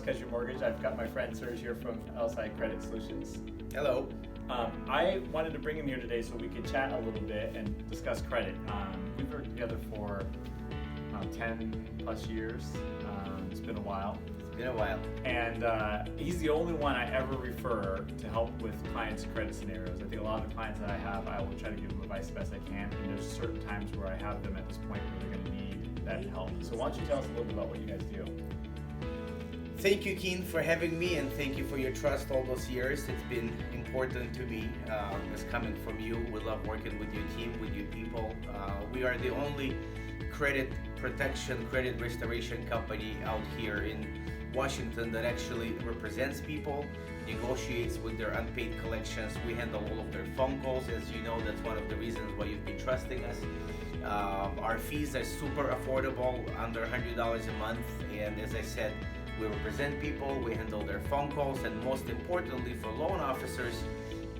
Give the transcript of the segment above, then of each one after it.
CrossCountry Mortgage. I've got my friend Serge here from LSI Credit Solutions. Hello. I wanted to bring him here today so we could chat a little bit and discuss credit. We've worked together for 10 plus years. It's been a while. And he's the only one I ever refer to help with clients' credit scenarios. I think a lot of the clients that I have, I will try to give them advice the best I can. And there's certain times where I have them at this point where they're going to need that help. So why don't you tell us a little bit about what you guys do? Thank you, Keane, for having me, and thank you for your trust all those years. It's been important to me. It's coming from you. We love working with your team, with your people. We are the only credit protection, credit restoration company out here in Washington that actually represents people, negotiates with their unpaid collections. We handle all of their phone calls. As you know, that's one of the reasons why you've been trusting us. Our fees are super affordable, under $100 a month, and as I said, we represent people, we handle their phone calls, and most importantly for loan officers,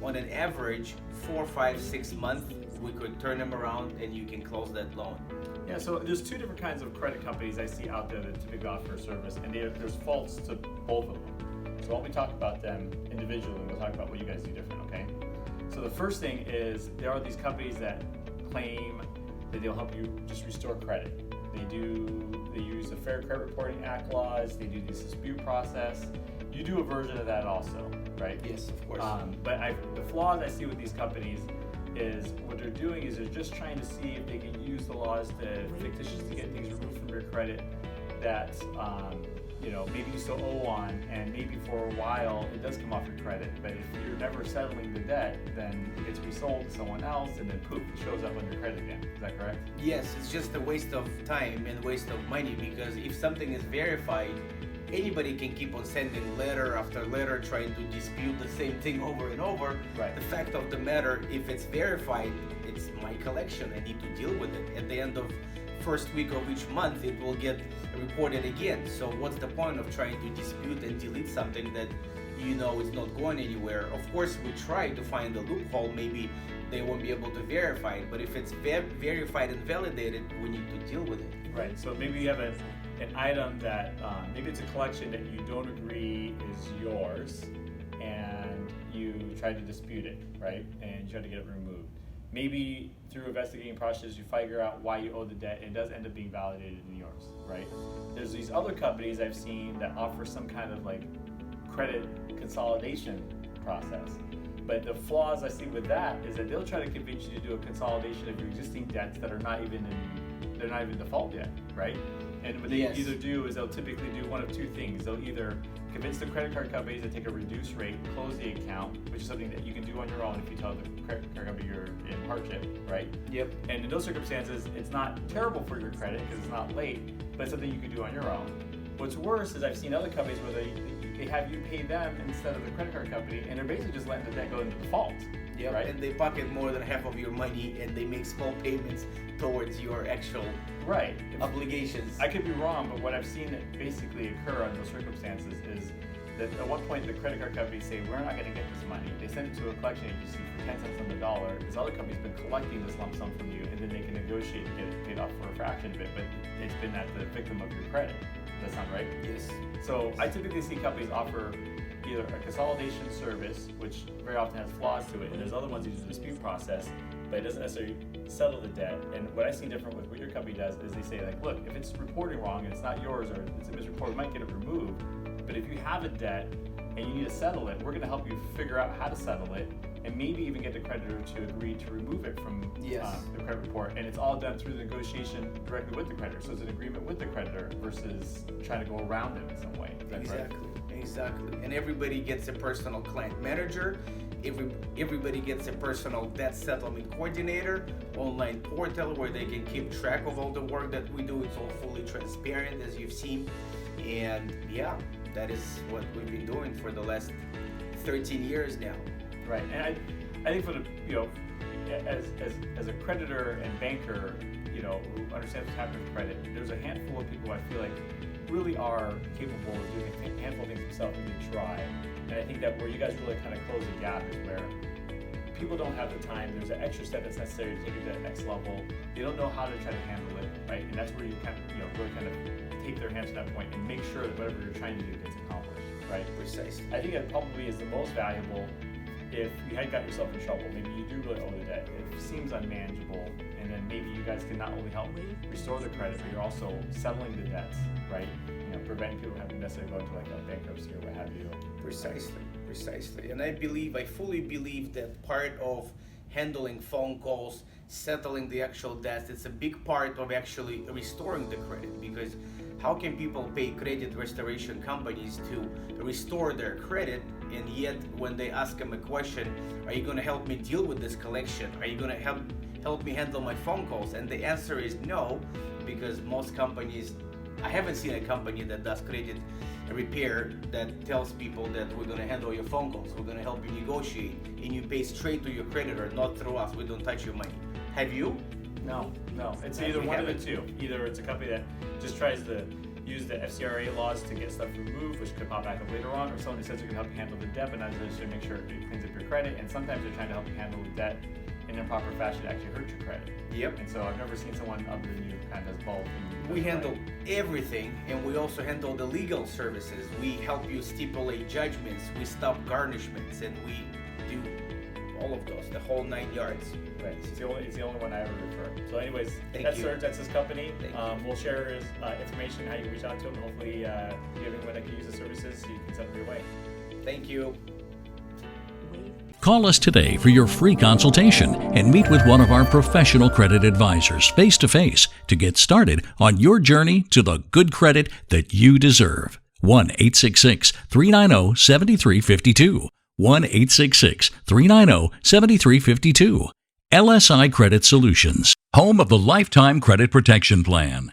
on an average 4, 5, 6 months, we could turn them around and you can close that loan. Yeah, so there's two different kinds of credit companies I see out there that typically offer a service, and there's faults to both of them. So why don't we talk about them individually, and we'll talk about what you guys do different, okay? So the first thing is there are these companies that claim that they'll help you just restore credit. They use the Fair Credit Reporting Act laws, they do this dispute process. You do a version of that also, right? Yes, of course. But the flaws I see with these companies is what they're doing is they're just trying to see if they can use the laws to fictitiously get things removed from your credit that maybe you still owe on, and maybe for a while it does come off your credit, but if you're never settling the debt, then it gets resold to someone else, and then poof, it shows up on your credit again. Is that correct? Yes, it's just a waste of time and waste of money, because if something is verified, anybody can keep on sending letter after letter trying to dispute the same thing over and over. Right. The fact of the matter, if it's verified, it's my collection. I need to deal with it. At the end of first week of each month, it will get reported again. So what's the point of trying to dispute and delete something that you know is not going anywhere? Of course, we try to find a loophole. Maybe they won't be able to verify it, but if it's verified and validated, we need to deal with it. Right. So maybe you have an item that maybe it's a collection that you don't agree is yours, and you try to dispute it, right? And you try to get it removed. Maybe through investigating process, you figure out why you owe the debt, and it does end up being validated in yours, right? There's these other companies I've seen that offer some kind of like credit consolidation process. But the flaws I see with that is that they'll try to convince you to do a consolidation of your existing debts that are not even in default yet, right? And what they either do is they'll typically do one of two things. They'll either convince the credit card companies to take a reduced rate, close the account, which is something that you can do on your own if you tell the credit card company you're in hardship, right? Yep. And in those circumstances, it's not terrible for your credit because it's not late, but it's something you can do on your own. What's worse is I've seen other companies where they have you pay them instead of the credit card company, and they're basically just letting the debt go into default. Yeah, right? And they pocket more than half of your money, and they make small payments towards your actual obligations. I could be wrong, but what I've seen that basically occur under those circumstances is that at one point the credit card companies say, we're not going to get this money. They send it to a collection agency for 10 cents on the dollar. This other company's been collecting this lump sum from you, and then they can negotiate to get it paid off for a fraction of it, but it's been at the victim of your credit. Does that sound right? Yes. So I typically see companies offer either a consolidation service, which very often has flaws to it, and there's other ones that use the dispute process, but it doesn't necessarily settle the debt. And what I see different with what your company does is they say, like, look, if it's reporting wrong and it's not yours, or it's a misreport, we might get it removed. But if you have a debt and you need to settle it, we're going to help you figure out how to settle it, and maybe even get the creditor to agree to remove it from the credit report. And it's all done through the negotiation directly with the creditor. So it's an agreement with the creditor versus trying to go around it in some way. Is that Exactly. correct? Exactly. And everybody gets a personal client manager. Everybody gets a personal debt settlement coordinator, online portal where they can keep track of all the work that we do. It's all fully transparent, as you've seen. And yeah, that is what we've been doing for the last 13 years now. Right. And I think for the, as a creditor and banker, who understands what's happening with credit, there's a handful of people I feel like really are capable of doing a handful of things themselves and they try. And I think that where you guys really kind of close the gap is where people don't have the time. There's an extra step that's necessary to take it to that next level. They don't know how to try to handle it, right? And that's where you kind of, really kind of tape their hand to that point and make sure that whatever you're trying to do gets accomplished, right? Precisely. I think that probably is the most valuable if you had got yourself in trouble. Maybe you do really owe the debt. It seems unmanageable, and then maybe you guys can not only help restore the credit, but you're also settling the debts, right? Preventing people from having to necessarily go into like a bankruptcy or what have you. Precisely. And I fully believe that part of handling phone calls, settling the actual debts, it's a big part of actually restoring the credit, because how can people pay credit restoration companies to restore their credit, and yet when they ask them a question, are you going to help me deal with this collection? Are you going to help me handle my phone calls? And the answer is no, because most companies, I haven't seen a company that does credit repair that tells people that we're going to handle your phone calls, we're going to help you negotiate, and you pay straight to your creditor, not through us. We don't touch your money. Have you? No. It's either one of the two. Either it's a company that just tries to use the FCRA laws to get stuff removed, which could pop back up later on, or someone who says they can help you handle the debt, but not necessarily make sure it cleans up your credit. And sometimes they're trying to help you handle the debt in a proper fashion to actually hurt your credit. Yep. And so I've never seen someone other than you kind of does both. We handle everything, and we also handle the legal services. We help you stipulate judgments, we stop garnishments, and we do all of those, the whole 9 yards. Right. It's the only one I ever refer. So anyways, Thank that's you. Serge, that's his company. Thank you. We'll share his information, how you reach out to him. Hopefully you have anyone that can use the services, you can send them your way. Thank you. Call us today for your free consultation and meet with one of our professional credit advisors face-to-face to get started on your journey to the good credit that you deserve. 1-866-390-7352. 1-866-390-7352. LSI Credit Solutions, home of the Lifetime Credit Protection Plan.